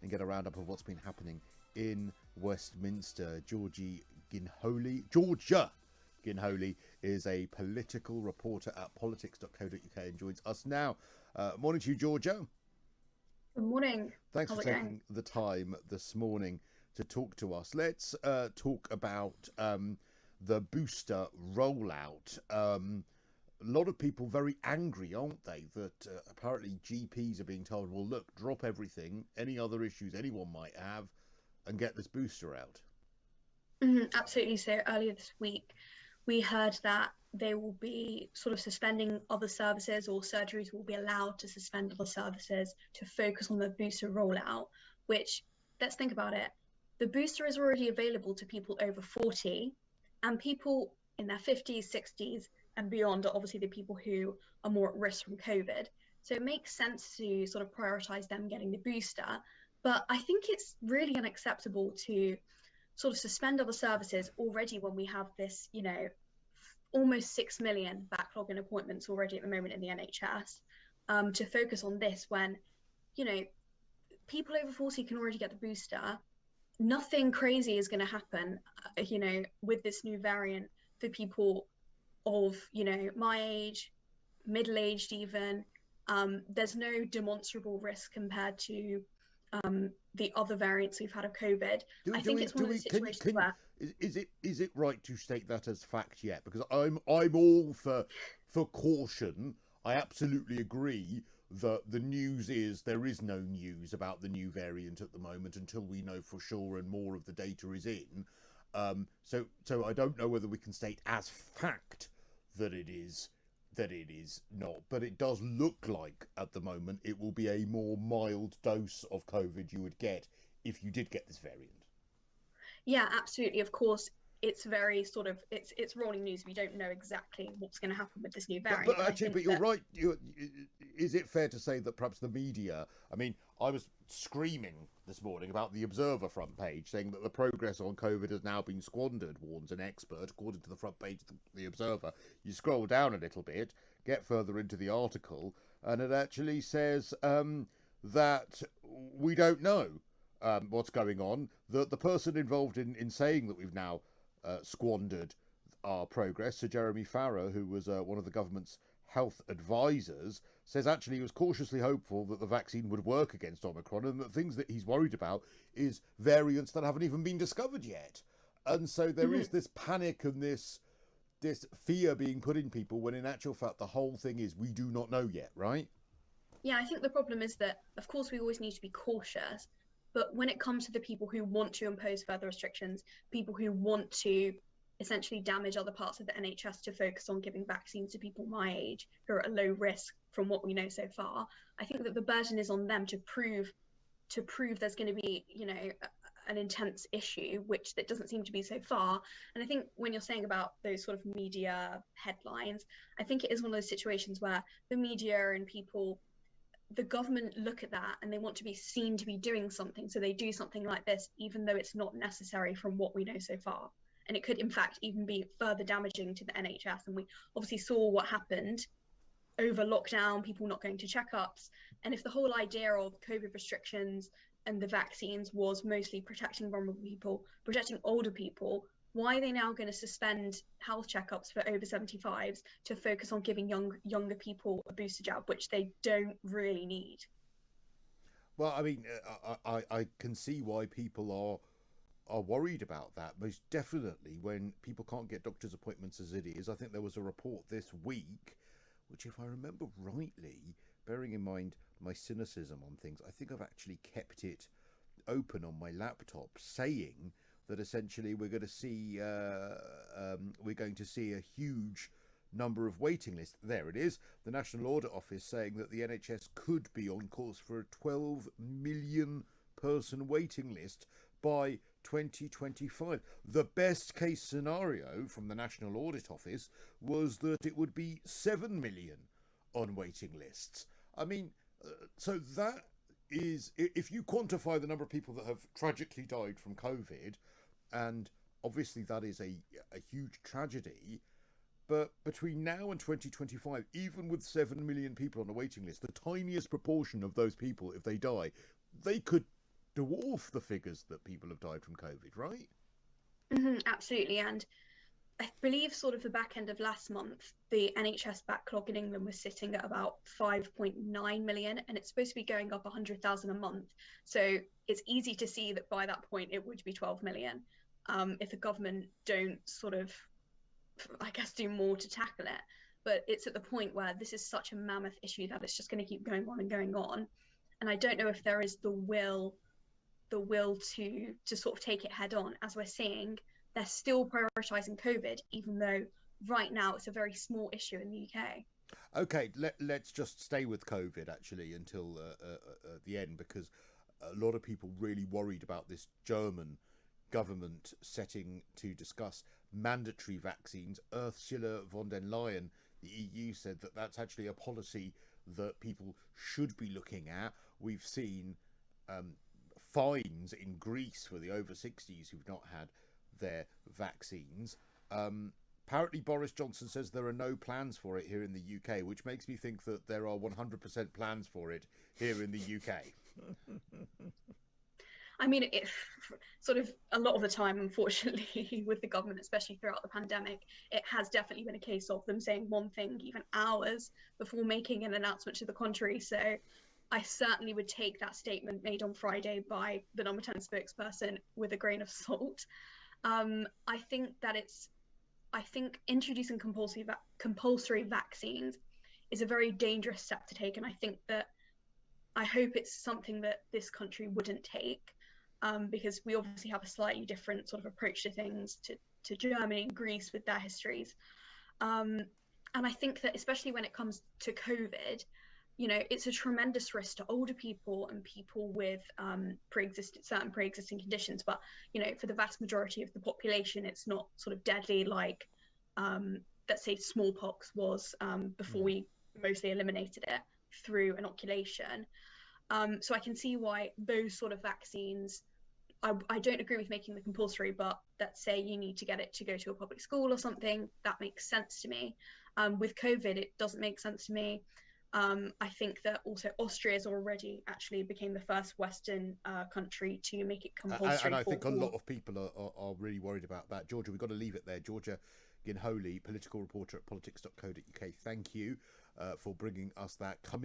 and get a roundup of what's been happening in Westminster. Georgia Gilholy is a political reporter at politics.co.uk and joins us now. Morning to you, Georgia. Good morning. Thanks for taking the time this morning to talk to us. Let's talk about the booster rollout. A lot of people very angry, aren't they, that apparently GPs are being told, well, look, drop everything, any other issues anyone might have, and get this booster out. Absolutely. So earlier this week, we heard that they will be sort of suspending other services, or surgeries will be allowed to suspend other services to focus on the booster rollout, which, let's think about it. The booster is already available to people over 40, and people in their 50s, 60s and beyond are obviously the people who are more at risk from COVID. So it makes sense to sort of prioritize them getting the booster. But I think it's really unacceptable to sort of suspend other services already when we have this, almost 6 million backlog in appointments already at the moment in the NHS, to focus on this when, people over 40 can already get the booster. Nothing crazy is going to happen, with this new variant for people of, my age, middle-aged even. There's no demonstrable risk compared to the other variants we've had of COVID. I think it's one of those situations where... Is it right to state that as fact yet? Because I'm all for caution. I absolutely agree that the news is there is no news about the new variant at the moment until we know for sure and more of the data is in. So I don't know whether we can state as fact that it is not, but it does look like at the moment it will be a more mild dose of COVID you would get if you did get this variant. Yeah, absolutely. Of course, it's very sort of it's rolling news. We don't know exactly what's going to happen with this new variant. But you're right. Is it fair to say that perhaps the media? I mean, I was screaming this morning about the Observer front page, saying that the progress on COVID has now been squandered, warns an expert, according to the front page of the Observer. You scroll down a little bit, get further into the article, and it actually says that we don't know what's going on, that the person involved in saying that we've now squandered our progress, Sir Jeremy Farrar, who was one of the government's health advisors, says actually he was cautiously hopeful that the vaccine would work against Omicron, and the things that he's worried about is variants that haven't even been discovered yet. And so there is this panic and this fear being put in people, when in actual fact the whole thing is we do not know yet, right? Yeah, I think the problem is that, of course, we always need to be cautious. But when it comes to the people who want to impose further restrictions, people who want to essentially damage other parts of the NHS to focus on giving vaccines to people my age who are at low risk from what we know so far, I think that the burden is on them to prove there's going to be, an intense issue, which that doesn't seem to be so far. And I think when you're saying about those sort of media headlines, I think it is one of those situations where the media and people, the government look at that and they want to be seen to be doing something. So they do something like this, even though it's not necessary from what we know so far. And it could, in fact, even be further damaging to the NHS. And we obviously saw what happened over lockdown, people not going to checkups. And if the whole idea of COVID restrictions and the vaccines was mostly protecting vulnerable people, protecting older people, why are they now going to suspend health checkups for over 75s to focus on giving younger people a booster jab, which they don't really need? Well, I mean, I can see why people are worried about that, most definitely when people can't get doctor's appointments as it is. I think there was a report this week, which, if I remember rightly, bearing in mind my cynicism on things, I think I've actually kept it open on my laptop, saying that essentially we're going to see a huge number of waiting lists. There it is, the National Audit Office saying that the NHS could be on course for a 12 million person waiting list by 2025. The best case scenario from the National Audit Office was that it would be 7 million on waiting lists. I mean, so that is, if you quantify the number of people that have tragically died from COVID, and obviously that is a huge tragedy, but between now and 2025, even with 7 million people on a waiting list, the tiniest proportion of those people, if they die, they could dwarf the figures that people have died from COVID, right? Absolutely. And I believe sort of the back end of last month, the NHS backlog in England was sitting at about 5.9 million, and it's supposed to be going up 100,000 a month. So it's easy to see that by that point it would be 12 million if the government don't sort of, I guess, do more to tackle it. But it's at the point where this is such a mammoth issue that it's just going to keep going on and going on. And I don't know if there is the will to sort of take it head on. As we're seeing, they're still prioritizing COVID, even though right now it's a very small issue in the UK. Okay, let's just stay with COVID actually until the end, because a lot of people really worried about this German government setting to discuss mandatory vaccines. Ursula von der Leyen, the EU, said that that's actually a policy that people should be looking at. We've seen fines in Greece for the over 60s who've not had their vaccines. Apparently Boris Johnson says there are no plans for it here in the UK, which makes me think that there are 100% plans for it here in the UK. I mean, if sort of a lot of the time, unfortunately, with the government, especially throughout the pandemic, it has definitely been a case of them saying one thing even hours before making an announcement to the contrary. So I certainly would take that statement made on Friday by the number 10 spokesperson with a grain of salt. I think introducing compulsory vaccines is a very dangerous step to take, and I hope it's something that this country wouldn't take, because we obviously have a slightly different sort of approach to things to Germany and Greece with their histories. And I think that especially when it comes to COVID, it's a tremendous risk to older people and people with certain pre-existing conditions. But, for the vast majority of the population, it's not sort of deadly like, let's say, smallpox was before we mostly eliminated it through inoculation. So I can see why those sort of vaccines, I don't agree with making them compulsory, but let's say you need to get it to go to a public school or something, that makes sense to me. With COVID, it doesn't make sense to me. I think that also Austria's already actually became the first Western country to make it compulsory. And I think a lot of people are really worried about that. Georgia, we've got to leave it there. Georgia Gilholy, political reporter at politics.co.uk. Thank you for bringing us that. Coming